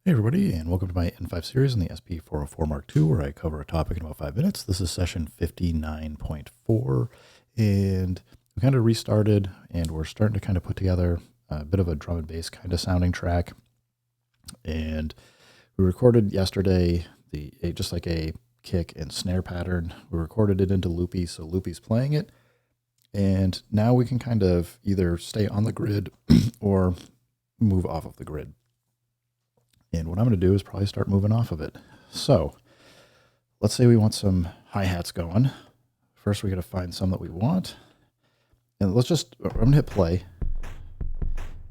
Hey everybody, and welcome to my N5 series in the SP404 Mark II, where I cover a topic in about 5 minutes. This is session 59.4, and we kind of restarted, and we're starting to kind of put together a bit of a drum and bass kind of sounding track. And we recorded yesterday just like a kick and snare pattern. We recorded it into Loopy, so Loopy's playing it, and now we can kind of either stay on the grid or move off of the grid. And what I'm going to do is probably start moving off of it. So let's say we want some hi-hats going. First, we got to find some that we want. And I'm going to hit play.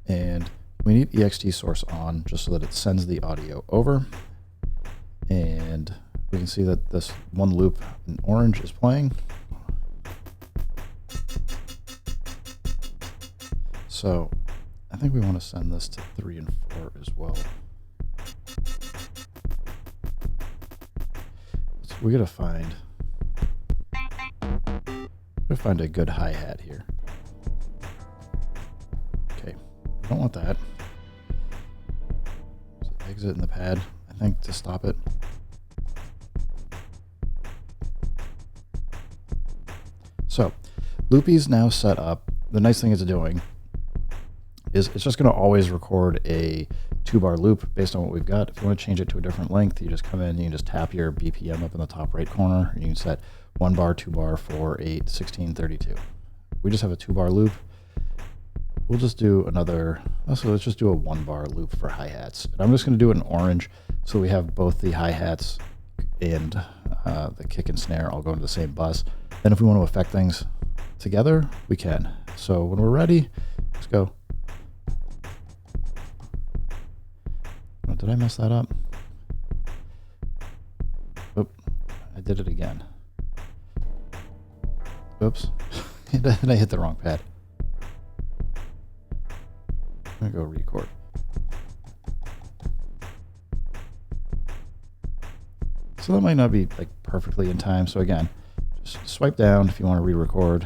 And we need ext source on just so that it sends the audio over. And we can see that this one loop in orange is playing. So I think we want to send this to 3 and 4 as well. We gotta find a good hi-hat here. Okay, we don't want that. So exit in the pad, I think, to stop it. So Loopy's now set up. The nice thing it's doing is it's just going to always record a 2-bar loop based on what we've got. If you want to change it to a different length, you just come in, you can just tap your BPM up in the top right corner, and you can set 1 bar, 2 bar, 4, 8, 16, 32. We just have a 2-bar loop. We'll just do another, so let's just do a 1-bar loop for hi-hats. And I'm just going to do it in orange so we have both the hi-hats and the kick and snare all go into the same bus. Then if we want to affect things together, we can. So when we're ready, let's go. Did I mess that up? Oop, I did it again. Oops, and I hit the wrong pad. I'm gonna go record. So that might not be like perfectly in time. So again, just swipe down if you want to re-record.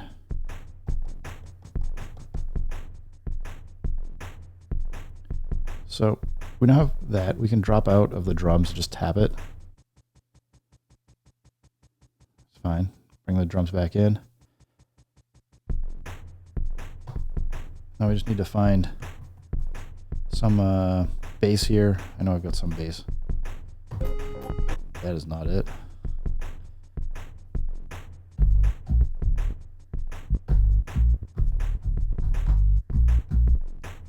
So we now have that. We can drop out of the drums and just tap it. It's fine. Bring the drums back in. Now we just need to find some bass here. I know I've got some bass. That is not it.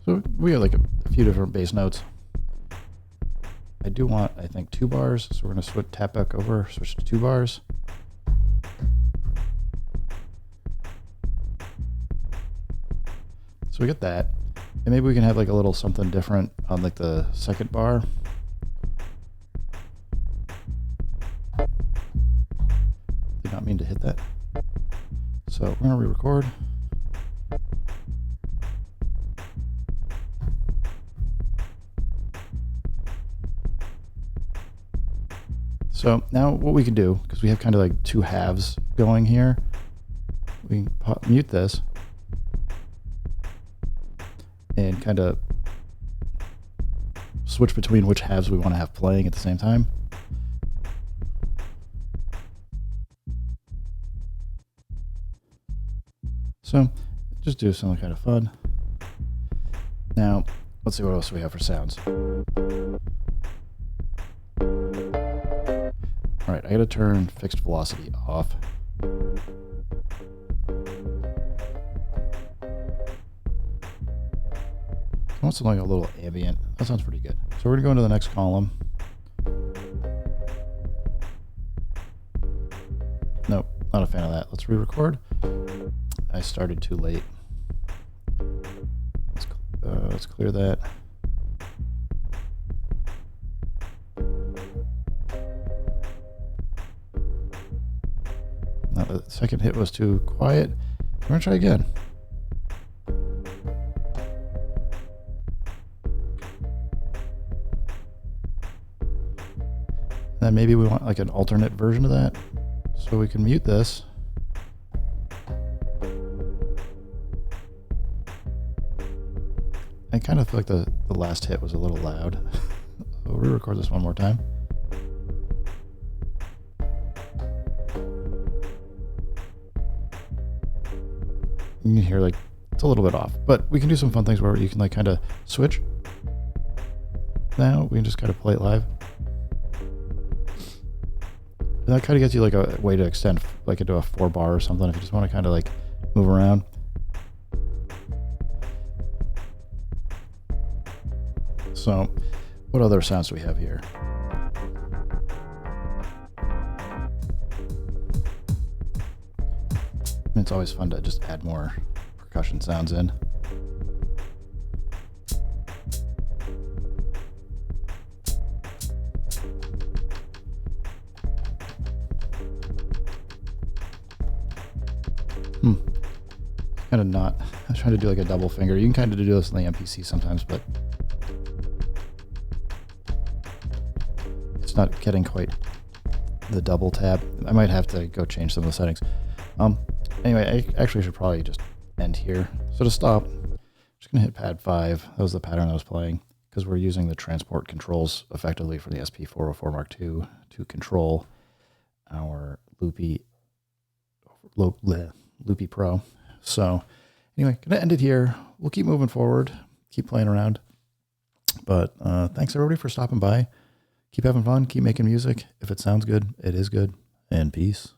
So we have like a few different bass notes. I do want, I think, 2 bars, so we're going to tap back over, switch to 2 bars. So we get that, and maybe we can have like a little something different on like the second bar. Did not mean to hit that. So we're going to re-record. So now what we can do, because we have kind of like 2 halves going here, we can mute this and kind of switch between which halves we want to have playing at the same time. So just do something kind of fun. Now, let's see what else we have for sounds. All right, I gotta turn fixed velocity off. I want something like a little ambient. That sounds pretty good. So we're gonna go into the next column. Nope, not a fan of that. Let's re-record. I started too late. Let's clear that. Now the second hit was too quiet. We're gonna try again. Then maybe we want like an alternate version of that. So we can mute this. I kind of feel like the last hit was a little loud. We're record this one more time. You can hear like it's a little bit off, but we can do some fun things where you can like kind of switch. Now we can just kind of play it live. And that kind of gets you like a way to extend like into a 4-bar or something if you just want to kind of like move around. So what other sounds do we have here? It's always fun to just add more percussion sounds in. Kind of not. I was trying to do like a double finger. You can kind of do this in the MPC sometimes, but it's not getting quite the double tab. I might have to go change some of the settings. Anyway, I actually should probably just end here. So to stop, I'm just going to hit pad 5. That was the pattern I was playing because we're using the transport controls effectively for the SP404 Mark II to control our Loopy Pro. So anyway, going to end it here. We'll keep moving forward, keep playing around. But thanks everybody for stopping by. Keep having fun, keep making music. If it sounds good, it is good. And peace.